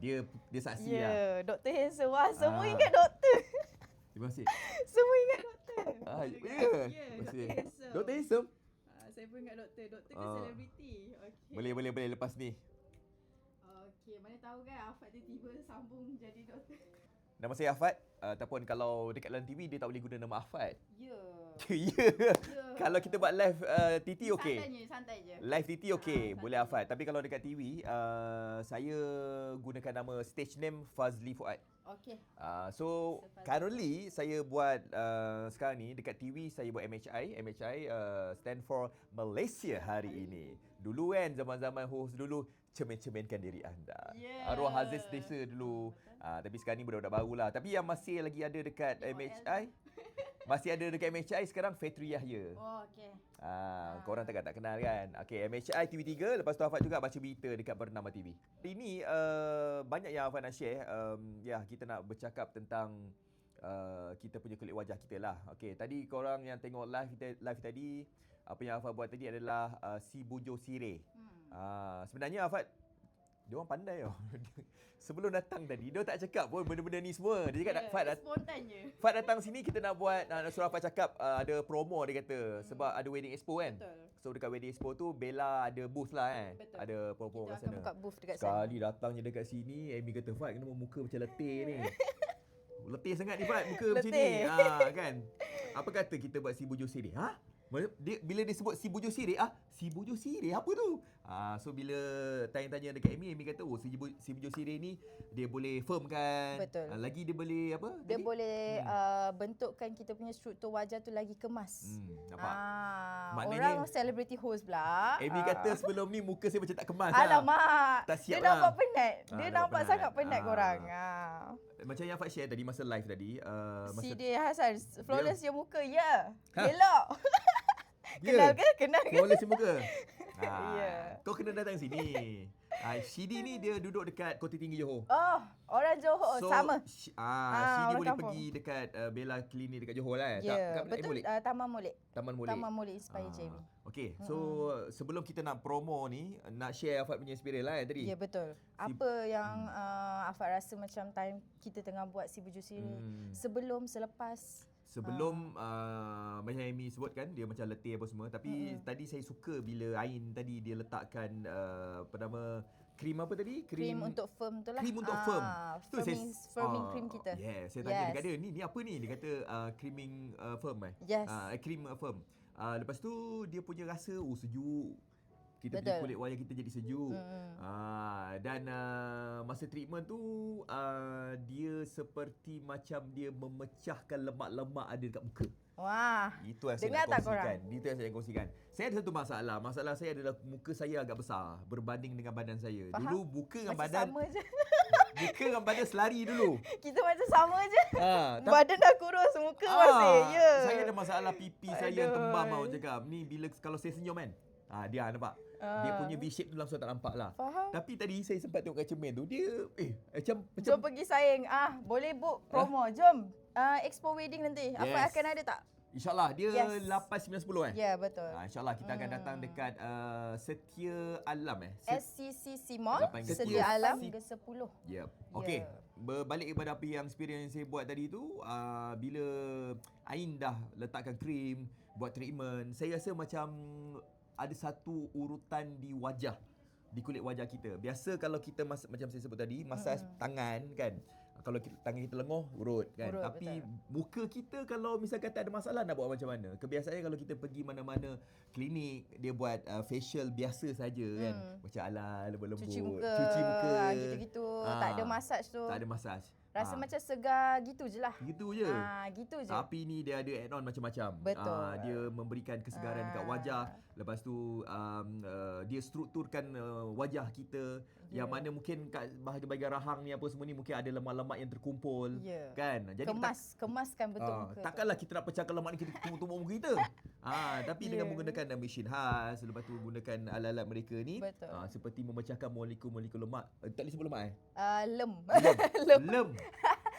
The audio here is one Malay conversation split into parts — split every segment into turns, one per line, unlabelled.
Dia saksi
Ya,
lah.
Dr. Handsome. Wah, semua ingat doktor.
Terima kasih.
Semua ingat doktor.
Ya.
Dr. Handsome.
Dr. Handsome.
Saya pun ingat doktor. Doktor kan selebriti. Okay.
Boleh lepas ni.
Okey, mana tahu kan Afat tiba-tiba sambung jadi doktor.
Nama saya Afat, ataupun kalau dekat dalam TV dia tak boleh guna nama Afat.
Ya.
Ya. Kalau kita buat live TT okey.
Santai je.
Live TT okey,
santai.
boleh Afat. Tapi kalau dekat TV, saya gunakan nama stage name Fazli Fuad.
Okey.
So currently saya buat sekarang ni dekat TV saya buat MHI. MHI stand for Malaysia Hari Ini. Dulu kan zaman-zaman host dulu cermin-cerminkan diri anda.
Yeah.
Arwah Aziz Desa dulu. Tapi sekarang ni budak-budak barulah. Tapi yang masih lagi ada dekat MHI, masih ada dekat MHI sekarang Fetri Yahya.
Oh, okey.
Korang tak kenal kan? Okey, MHI TV3, lepas tu Afat juga baca berita dekat Bernama TV. Hari ni banyak yang Afat nak share. Kita nak bercakap tentang kita punya kulit wajah kita lah. Okey, tadi korang yang tengok live tadi, apa yang Afat buat tadi adalah si bujo sirih. Sebenarnya Afat, dia orang pandai tau. Sebelum datang tadi, dia tak cakap pun benda-benda ni semua. Dia cakap,
spontan je.
Fat datang sini kita nak buat, nak suruh Fat cakap ada promo dia kata. Sebab ada Wedding Expo kan.
Betul.
So dekat Wedding Expo tu Bella ada booth lah kan.
Betul.
Ada promo
Kita
kat
akan
sana.
buka booth dekat sana.
Sekali datangnya dekat sini, Amy kata, Fat kenapa muka macam letih ni? Letih sangat ni Fat, muka macam ni. Kan. Apa kata kita buat si bujo sirih? Bila dia sebut si bujo sirih, si bujo sirih apa tu? So bila tanya-tanya dekat Amy kata, si bujo sirih ni dia boleh firm kan.
Betul.
Lagi dia boleh apa?
Dia boleh bentukkan kita punya struktur wajah tu lagi kemas.
Nampak?
Orang celebrity host pula.
Amy kata sebelum ni muka saya macam tak kemas.
Alamak.
Tak siap
Dia
lah.
nampak penat. Dia
nampak
nampak
penat.
sangat penat korang.
Macam yang Fat share tadi masa live tadi.
Si dia Hasan, flawless je muka. Ya.
Ha?
Elok. Kenal ke? Kenal ke?
Flawless je muka.
Ya.
Kau kena datang sini. Shidi ni dia duduk dekat Kota Tinggi Johor.
Oh, orang Johor sama.
Shidi
orang
boleh
kampung.
pergi dekat Bella Clinic dekat Johor lah.
Ya, betul.
Molek?
Taman Molek.
Taman Molek.
Taman Molek Inspire Jamie.
Okay, so sebelum kita nak promo ni, nak share Afat punya experience lah tadi.
Ya, betul. Apa yang Afat rasa macam time kita tengah buat si bujo sirih, sebelum, selepas.
Sebelum macam Amy sebut kan, dia macam letih apa semua. Tapi tadi saya suka bila Ain tadi dia letakkan apa nama, krim apa tadi?
Krim untuk firm tu lah.
Krim untuk firm.
Firming cream kita.
Saya tanya dekat dia, ni apa ni? Dia kata creaming firm
Yes.
Cream firm. Lepas tu dia punya rasa sejuk. Kita punya kulit wajah kita jadi sejuk. Dan masa treatment tu dia seperti macam dia memecahkan lemak-lemak ada dekat muka.
Wah.
Itu yang saya
Dengar
nak
tak
kongsikan.
korang?
Itu yang saya nak kongsikan. Saya ada satu masalah. Masalah saya adalah muka saya agak besar berbanding dengan badan saya.
Faham?
Dulu muka dengan
Macam
badan
sama je.
muka dengan badan selari dulu.
Kita macam sama je.
Tapi
Badan dah kurus, muka masih. Ya.
Saya ada masalah pipi saya yang tembam tau cakap. Ni bila kalau saya senyum kan. Dia nampak. Dia punya V-shape tu langsung tak nampak lah.
Faham.
Tapi tadi saya sempat tengok kat cermin tu, dia macam
Jom pergi saing. Boleh book promo. Jom. Expo wedding nanti.
Yes.
Apa akan ada tak?
InsyaAllah dia
Yes.
8, 9, 10 kan?
Ya, betul.
InsyaAllah kita akan datang dekat Setia Alam
SCCC Mall,
Lapan hingga
Setia
10.
Alam hingga 10.
Yep. Okey. Berbalik kepada apa yang experience saya buat tadi tu, bila Ain dah letakkan krim, buat treatment, saya rasa macam ada satu urutan di wajah, di kulit wajah kita. Biasa kalau kita macam saya sebut tadi, masaj tangan kan. Kalau tangan kita lenguh, urut kan.
Urut,
Tapi
betul.
muka kita kalau misalkan tak ada masalah nak buat macam mana? Kebiasaannya kalau kita pergi mana-mana klinik, dia buat facial biasa saja kan. Macam ala lembut-lembut.
Cuci muka. Gitu-gitu. Tak ada massage tu.
Tak ada massage.
Rasa macam segar gitu je lah.
Gitu je.
Gitu je.
Tapi ni dia ada add-on macam-macam.
Betul.
Dia memberikan kesegaran dekat wajah. Lepas tu dia strukturkan wajah kita. Yang mana mungkin kat bahagian-bahagian rahang ni apa semua ni mungkin ada lemak-lemak yang terkumpul. Kan? Jadi
kemaskan bentuk muka.
Takkanlah kita nak pecahkan lemak ni kita tumbuk muka kita. Tapi dengan menggunakan mesin khas, lepas tu gunakan alat-alat mereka ni, seperti memecahkan molekul-molekul lemak. Tak boleh sebut lemak
Lem.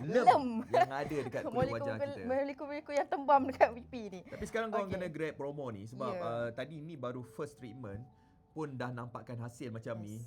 Lem yang ada dekat kulit wajah kita.
Molekul-molekul yang tembam dekat pipi ni.
Tapi sekarang korang kena grab promo ni sebab tadi ni baru first treatment pun dah nampakkan hasil macam ni.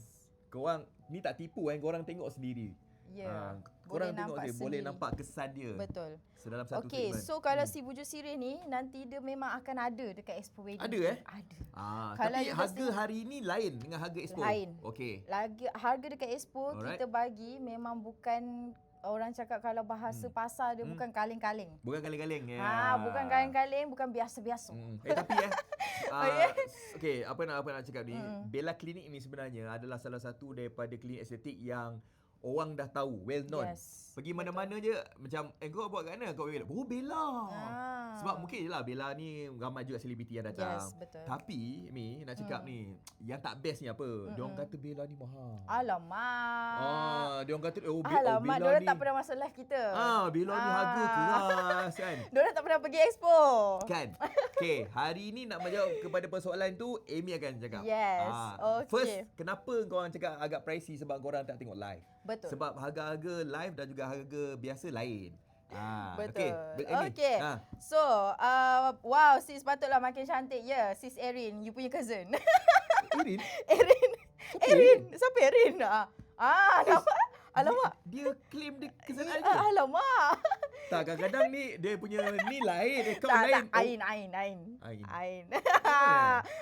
Korang ni tak tipu korang tengok sendiri.
Ya.
Korang tengok
nampak
dia, boleh
sendiri.
nampak kesan dia.
Betul.
Dalam satu
Okey,
treatment.
so kalau si Bujur Sirih ni nanti dia memang akan ada dekat Expo Wedding.
Ada
Ada.
Tapi
Kalau you
harga
tengok-
hari ni lain dengan harga Expo.
Lain.
Okey.
Harga dekat Expo
Alright.
kita bagi memang bukan orang cakap kalau bahasa pasar dia bukan kaleng-kaleng.
Bukan kaleng-kaleng ya.
Bukan kaleng-kaleng, bukan biasa-biasa.
Tapi okey, apa nak cakap ni, Bella Clinic ni sebenarnya adalah salah satu daripada klinik estetik yang orang dah tahu, well known.
Yes.
Pergi mana-mana je macam kau buat kat mana? Kau Bella. Oh Bella. Sebab mungkin je lah Bella ni ramai juga selebriti yang datang.
Yes, betul.
Tapi Mi nak cakap ni, yang tak best ni apa? Diorang kata Bella ni mahal.
Alamak.
Diorang kata
Alamak,
Bella
diorang
ni
tak pernah masuk live kita.
Bella ni harga keras kan.
Diorang tak pernah pergi Expo.
Kan? Okay, hari ni nak menjawab kepada persoalan tu, Amy akan cakap.
Yes, okay.
First, kenapa korang cakap agak pricey sebab korang tak tengok live?
Betul.
Sebab harga-harga live dan juga harga biasa lain.
Betul.
Amy.
Okay. So, wow, sis patutlah makin cantik. Ya, sis Erin, you punya cousin.
Erin?
Erin. Siapa Erin? Alamak.
Dia claim dia kesan Ain ke?
Alamak.
Tak, kadang-kadang ni dia punya ni lain, account
Tak,
lain.
Ain.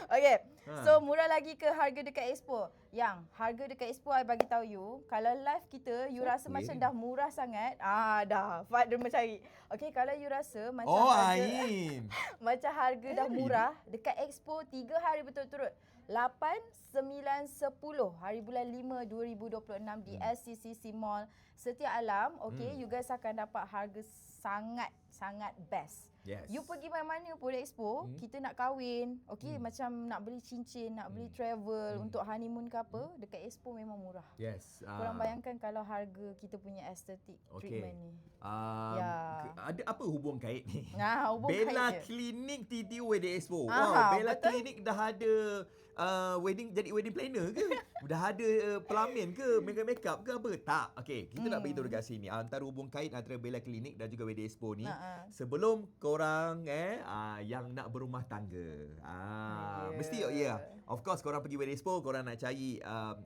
Okay. So, murah lagi ke harga dekat Expo? Yang harga dekat Expo, I bagi tahu you, kalau live kita, you rasa macam dah murah sangat. Dah. Fad dia mencari. Okay, kalau you rasa macam harga,
Ain.
macam harga dah murah, dekat Expo 3 hari betul-turut. 8, 9, 10 hari bulan 5 2026 di SCCC Mall Setia Alam. Okay, you guys akan dapat harga sangat best.
Yes.
You pergi mana-mana pun Expo, kita nak kahwin, okay, macam nak beli cincin, nak beli travel untuk honeymoon ke apa, dekat Expo memang murah.
Yes.
Korang bayangkan kalau harga kita punya estetik treatment ni.
Ada apa hubung kait ni?
Hubung
Bella
kait je.
Clinic TTO Wedding Expo.
Aha,
Bella
betul?
Clinic dah ada jadi wedding planner ke? Dah ada pelamin ke? Makeup ke apa? Tak. Okey, kita nak beritahu dekat sini. Antara hubung kait antara Bella Clinic dan juga Wedding Expo ni, sebelum korang yang nak berumah tangga. Mesti of course korang pergi Wedding Expo, korang nak cari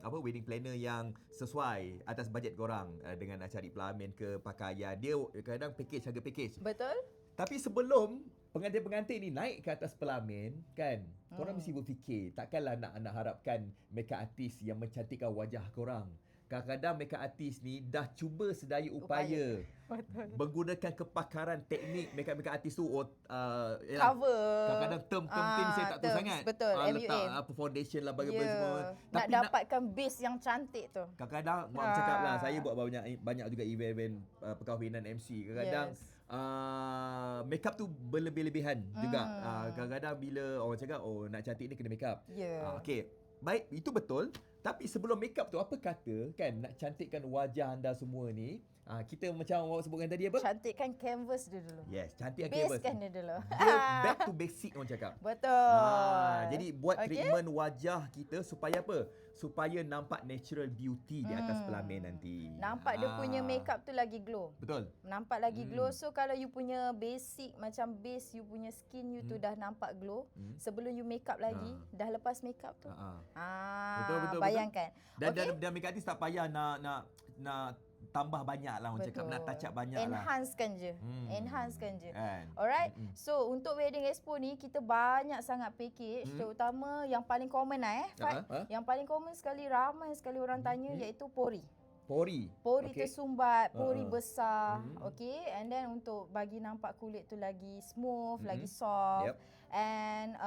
wedding planner yang sesuai atas bajet korang, dengan nak cari pelamin ke, pakaian. Dia kadang harga package.
Betul?
Tapi sebelum pengantin-pengantin ni naik ke atas pelamin, kan, korang mesti berfikir, takkanlah nak harapkan makeup artist yang mencantikkan wajah korang. Kadang-kadang makeup artist ni dah cuba sedaya upaya. Menggunakan kepakaran teknik makeup artist tu
Cover.
kadang-kadang term ni saya tak tahu sangat.
Betul,
letak apa foundation lah bagaimana semua.
Nak dapatkan base yang cantik tu.
Kadang-kadang mak cakap lah, saya buat banyak juga event perkahwinan MC. Kadang-kadang makeup tu berlebih-lebihan juga. Kadang-kadang bila orang cakap nak cantik ni kena makeup. Okey. Baik, itu betul. Tapi sebelum makeup tu, apa kata kan nak cantikkan wajah anda semua ni, kita macam awak sebutkan tadi apa?
Cantikkan canvas dia dulu.
Yes, cantikkan canvas.
Basekan dia dulu.
Dia back to basic orang cakap.
Betul.
Jadi buat treatment wajah kita supaya apa? Supaya nampak natural beauty di atas pelamin nanti.
Nampak dia punya makeup tu lagi glow.
Betul.
Nampak lagi glow. So kalau you punya basic macam base you punya skin you tu dah nampak glow, sebelum you makeup lagi, dah lepas makeup tu.
Betul.
Bayangkan.
Dan makeup artist tak payah nak tambah banyak lah orang cakap, nak touch up banyak
Enhancekan je. Enhancekan je.
Kan?
Alright. So untuk Wedding Expo ni kita banyak sangat package, terutama yang paling common Fat. Yang paling common sekali, ramai sekali orang tanya, iaitu pori. Pori tersumbat, pori besar. Okay. And then untuk bagi nampak kulit tu lagi smooth, lagi soft. And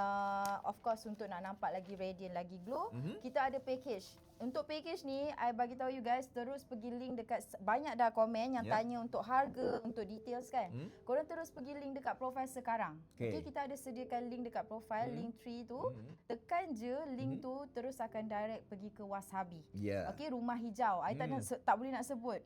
of course untuk nak nampak lagi radiant, lagi glow, kita ada package. Untuk package ni, I bagi tahu you guys, terus pergi link dekat, banyak dah komen yang tanya untuk harga, untuk details kan. Korang terus pergi link dekat profile sekarang. Okay, kita ada sediakan link dekat profile, link 3 tu. Tekan je link tu, terus akan direct pergi ke Wasabi. Okay, Rumah Hijau. I tak boleh nak sebut.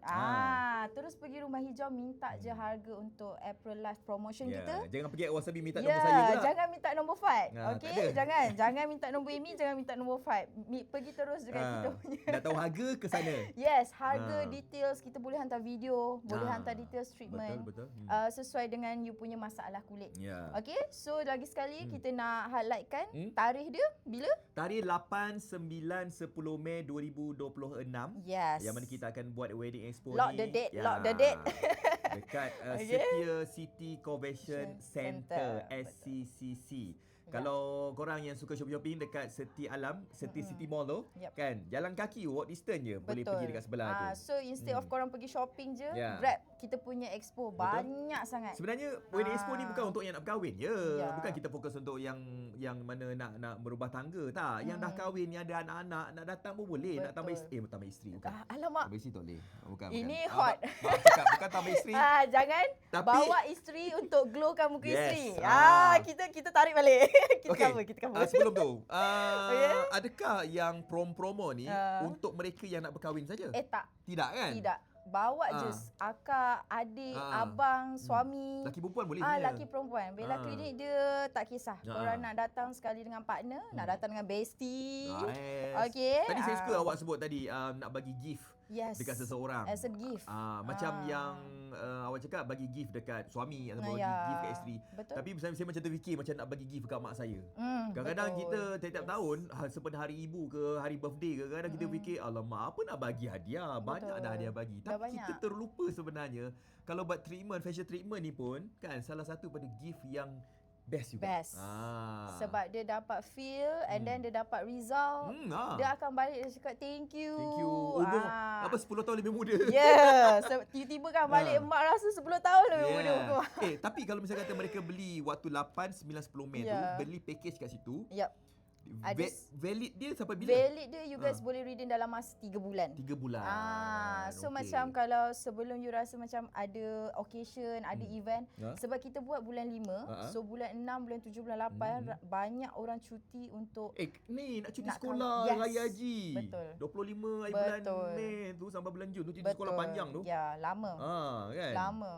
Terus pergi Rumah Hijau, minta je harga untuk April Live promotion kita.
Jangan pergi Wasabi minta nombor saya pula.
Jangan minta nombor Fat.
Ah,
Okey, jangan minta nombor Amy, jangan minta nombor Fat. Pergi terus dengan kita punya.
Nak tahu harga ke sana.
Yes, harga, details kita boleh hantar video, boleh hantar details treatment.
Betul.
Sesuai dengan you punya masalah kulit.
Ya.
Okey, so lagi sekali kita nak highlightkan tarikh dia bila?
Tarikh 8, 9, 10 Mei 2026.
Yes.
Yang mana kita akan buat wedding expo
Lock
ni.
the date, lock the date.
Dekat
Okay.
Setia City Convention Center,
Center.
SCCC. Kalau korang yang suka shopping dekat Setia Alam, Setia City Mall tu,
Yep.
kan, jalan kaki walk distance je boleh pergi dekat sebelah tu.
So instead of korang pergi shopping je,
Ya.
grab kita punya expo. Banyak sangat.
Sebenarnya wedding expo ni bukan untuk yang nak berkahwin je.
Ya.
Bukan kita fokus untuk yang mana nak berubah tangga, tak. Yang dah kahwin, yang ada anak-anak, nak datang pun boleh. Nak tambah isteri, tambah isteri bukan.
Alamak.
Tambah isteri tak boleh. Bukan.
Ini
bukan.
hot.
Maaf cakap, bukan tambah isteri.
Jangan
Tapi-
bawa isteri untuk glowkan muka
Yes.
isteri.
Ah.
Kita tarik balik. kita
Okey.
cover.
Sebelum tu,
Okey.
adakah yang promo ni untuk mereka yang nak berkahwin saja?
Tak.
Tidak kan?
Tidak. Bawa je akak, adik, abang, suami.
Laki perempuan boleh sebenarnya.
Laki perempuan. Bella Clinic dia tak kisah. Korang nak datang sekali dengan partner, nak datang dengan bestie.
Yes.
Okey.
Tadi saya suka awak sebut tadi nak bagi gift dekat seseorang.
As a gift.
Macam yang awak cakap bagi gift dekat suami atau bagi
Ya.
gift kat isteri.
Betul.
Tapi saya macam terfikir macam nak bagi gift dekat mak saya. Kadang-kadang
betul.
kita tiap-tiap tahun seperti hari ibu ke hari birthday ke, kadang kita fikir alamak apa nak bagi hadiah, banyak dah hadiah bagi.
Dah
Tapi kita
banyak.
terlupa sebenarnya kalau buat treatment, facial treatment ni pun kan salah satu pada gift yang best juga.
Best. Sebab dia dapat feel and then dia dapat result. Dia akan balik dia cakap thank you.
Thank you. Umur apa 10 tahun lebih muda.
Yeah. Tiba-tiba kan balik emak rasa 10 tahun lebih muda muka mak.
Tapi kalau misalnya kata mereka beli waktu 8, 9, 10 Mei tu, beli package kat situ.
Yup. Ada
Valid dia sampai bila?
Valid dia you guys boleh redeem dalam masa 3 bulan.
3 bulan.
So macam kalau sebelum you rasa macam ada occasion, ada event, sebab kita buat bulan 5, so bulan 6, bulan 7, bulan 8 banyak orang cuti untuk
ni nak cuti
nak
sekolah raya haji.
Betul.
25 hari bulan Mei tu sampai bulan Jun tu cuti sekolah panjang tu.
Ya, lama.
Kan.
Lama.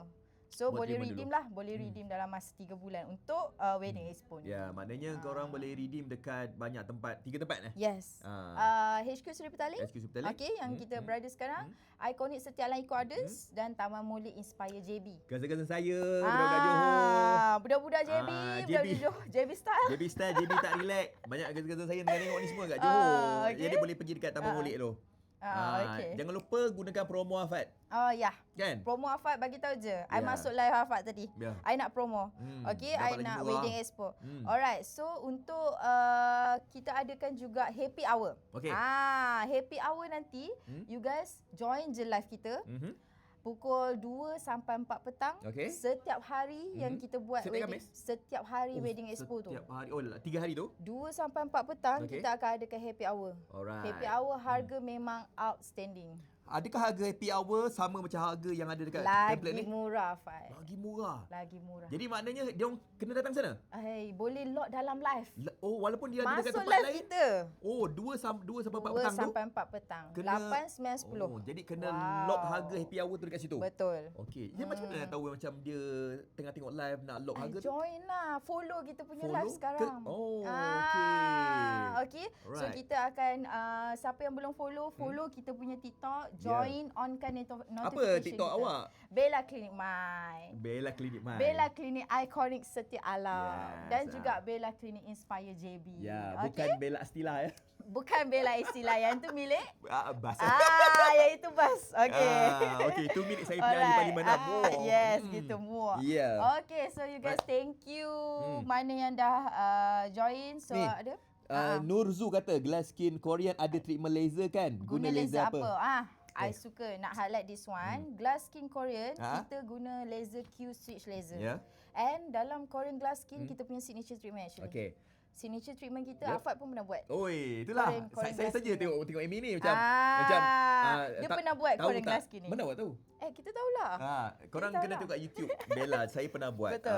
So
Buat
boleh
treatment
redeem
dulu.
lah, boleh redeem dalam masa 3 bulan untuk wedding expo ni.
Ya, maknanya korang boleh redeem dekat banyak tempat, 3 tempat
Yes. HQ Seri Petaling.
HQ Seri Petaling.
Okey, yang kita berada sekarang, Iconic Setia Alam Eco Gardens dan Taman Molek Inspire JB.
Cousin-cousin saya, budak-budak Johor.
Budak-budak JB, budak-budak Johor, JB Style.
JB Style, JB tak relax. Banyak cousin-cousin saya tengah tengok ni semua kat Johor.
okey.
Jadi boleh pergi dekat Taman Molek tu.
Okey.
Jangan lupa gunakan promo Afat.
Ya.
Kan?
Promo Afat bagi tahu je. I
Ya.
masuk live Afat tadi.
Ya.
I nak promo. Okey,
dapat
I
lagi
nak
murah.
wedding expo. Alright, so untuk kita adakan juga happy hour.
Okey.
Happy hour nanti you guys join je live kita. Pukul 2 sampai 4 petang.
Okey.
Setiap hari yang kita buat
Setiap
wedding.
Khamis?
Setiap hari wedding expo tu.
Setiap hari. 3 hari tu.
2 sampai 4 petang
Okey.
kita akan adakan happy hour.
Alright.
Happy hour harga memang outstanding.
Adakah harga happy hour sama macam harga yang ada dekat template
Lagi
ni?
murah, Fai.
Lagi murah.
Lagi murah.
Jadi maknanya dia orang kena datang sana?
Boleh lot dalam live.
Walaupun dia ada dekat
Masuk
tempat
live
lain?
kita.
2 sampai 4
2
petang tu?
sampai 4 petang. 8, 9, 10.
Jadi kena
Wow.
lock harga happy hour tu dekat situ?
Betul.
Okey. Dia macam mana nak tahu macam dia tengah tengok live nak lock harga tu?
Join lah. Follow kita punya
Follow
live sekarang.
okey.
Okey. So
Alright.
kita akan siapa yang belum follow kita punya TikTok, join onkan notification.
Apa TikTok
kita.
awak?
Bella Clinic My.
Bella Clinic My.
Bella Clinic Iconic Setia Alam dan
Yes,
juga Bella Clinic Inspire JB.
Ya,
Okey?
bukan Bella Astila ya.
Bukan Bella istilah yang tu milik
Bas.
yang itu bas. Okey.
Okey, itu milik saya punya ahli parlimen dah.
Yes, gitu muak.
Yeah.
Okay, so you guys thank you. Mana yang dah join. So
Ni,
ada?
Nurzu kata Glass Skin Korean ada treatment laser kan?
Guna laser apa? I suka nak highlight this one. Glass Skin Korean, kita guna laser Q switch laser.
Ya.
And dalam Korean Glass Skin, kita punya signature treatment actually.
Okey.
Signature treatment kita, Afat pun pernah buat.
Oi, itulah.
Korean
Saya
Glass
saja
Skin.
tengok Amy ni macam
dia pernah buat
tahu
Korean
tak?
Glass Skin ni.
Mana awak tahu?
Kita tahulah.
Korang
Kita
kena
tahu
tengok kat YouTube. Bella, saya pernah buat.
Betul.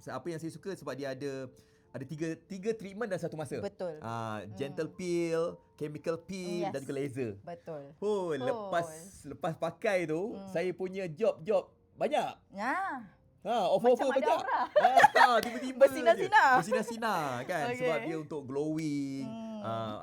Apa yang saya suka sebab dia ada tiga treatment dalam satu masa.
Betul.
Gentle peel, chemical peel dan juga laser.
Betul.
Lepas pakai tu, saya punya job banyak. Offer
Macam ada
banyak.
aura.
Tiba-tiba
Bersinar-sinar.
Bersinar-sinar kan.
Okay.
Sebab dia untuk glowing.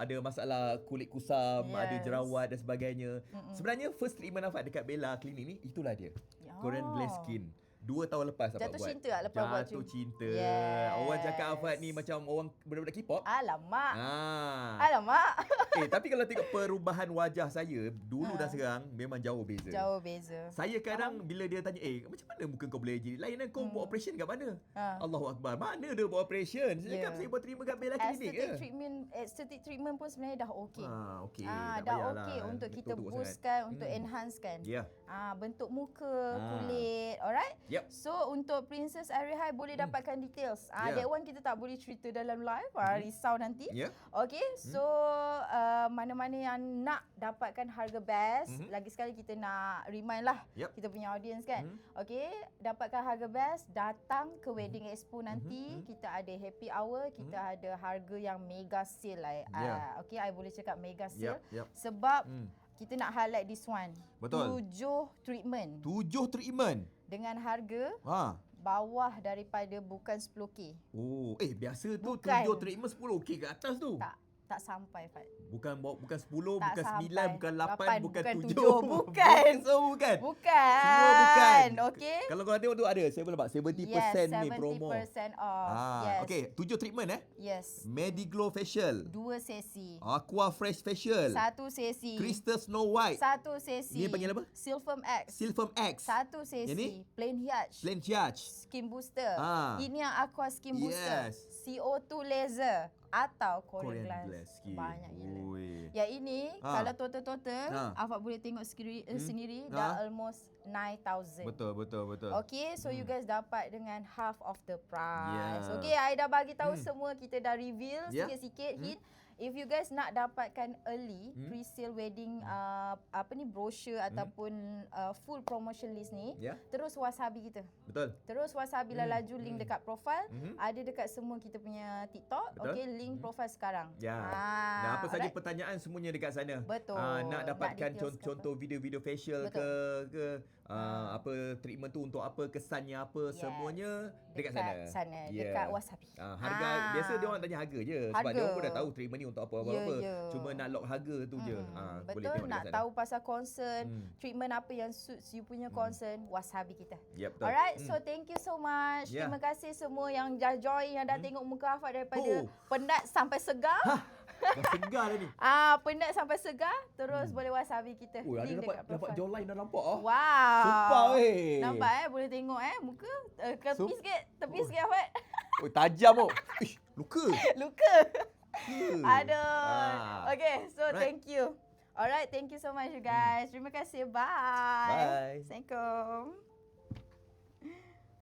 Ada masalah kulit kusam, ada
Yes.
jerawat dan sebagainya. Sebenarnya first treatment Afat dekat Bella Clinic ni, itulah dia. Korean Glass Skin. 2 tahun lepas Afat
Jatuh
buat.
cinta tak lepas buat
Jatuh
tu?
cinta.
Yes.
Orang cakap Afat ni macam orang budak-budak K-pop.
Alamak.
Ah.
Alamak.
Tapi kalau tengok perubahan wajah saya dulu dan sekarang memang jauh beza.
Jauh beza.
Saya kadang bila dia tanya, macam mana muka kau boleh jadi lain kan? Kau buat operation kat mana? Allahu Akbar. Mana dia buat operation? Saya cakap saya buat terima kat Bella Clinic je.
Aesthetic treatment pun sebenarnya dah okey.
Okey.
Dah okey untuk kita boostkan, untuk enhancekan.
Ya.
Bentuk muka, kulit, alright?
Yep.
So untuk Princess Arihai boleh dapatkan details. That one kita tak boleh cerita dalam live, risau nanti.
Ya.
Okay, so mana-mana yang nak dapatkan harga best, lagi sekali kita nak remind lah kita punya audience kan. Okay, dapatkan harga best, datang ke Wedding Expo nanti. Kita ada happy hour, kita ada harga yang mega sale. Okay, I boleh cakap mega sale. Sebab kita nak highlight this one.
Betul.
7 treatment.
7 treatment.
Dengan harga bawah daripada bukan 10K.
Biasa tu
Bukan.
7 treatment 10K ke atas tu.
Tak sampai, Fat.
Bukan 10,
Tak
bukan 9,
sampai.
bukan 8, bukan 7.
Bukan.
Bukan.
Bukan.
Semua bukan.
Okey.
Kalau korang tengok tu ada, saya boleh nampak 70% ni promo.
70% off. Yes.
Okey, 7 treatment
Yes.
Mediglow Facial,
2 sesi.
Aqua Fresh Facial,
1 sesi.
Crystal Snow White,
1 sesi.
Ni panggil apa?
Silphem X.
Silphem X,
1 sesi.
Yang ni?
Plain Hyaj.
Plain Charge.
Skin Booster. Ini yang Aqua Skin Booster.
Yes.
CO2 Laser atau Korean Glass.
Skin.
Banyak gila.
Ui.
Yang ini kalau total Afak boleh tengok sendiri dah almost 9,000.
Betul.
Okay, so you guys dapat dengan half of the price.
Yeah.
Okay, I dah bagi tahu semua, kita dah reveal sikit-sikit hint. If you guys nak dapatkan early pre-sale wedding brochure ataupun full promotion list ni, terus wasabi kita.
Betul.
Terus wasabi lah laju link dekat profile, ada dekat semua kita punya TikTok. Okay, link profile sekarang.
Dan apa saja pertanyaan semuanya dekat sana.
Betul.
Nak dapatkan
details
contoh video-video facial ke apa treatment tu untuk apa, kesannya apa, semuanya dekat sana.
Dekat wasabi.
Harga biasa dia orang tanya harga je sebab dia orang pun dah tahu treatment ni untuk apa. Cuma nak lock harga tu je. Boleh
Betul,
tengok
nak
dekat sana.
tahu pasal concern, treatment apa yang suits you punya concern, wasabi kita.
Betul.
Alright, so thank you so much. Terima kasih semua yang dah join, yang dah tengok muka Afak daripada penat sampai segar.
Dah segar dah ni.
Penat sampai segar, terus boleh wasabi kita.
Ada
Link dekat
dapat
profile.
jawline dah nampak
Wow.
Sumpah
Nampak boleh tengok muka tepi sikit Afak.
Tajam luka.
Luka. Aduh. Okay, so thank you. Alright, thank you so much you guys. Terima kasih. Bye.
Bye.
Assalamualaikum.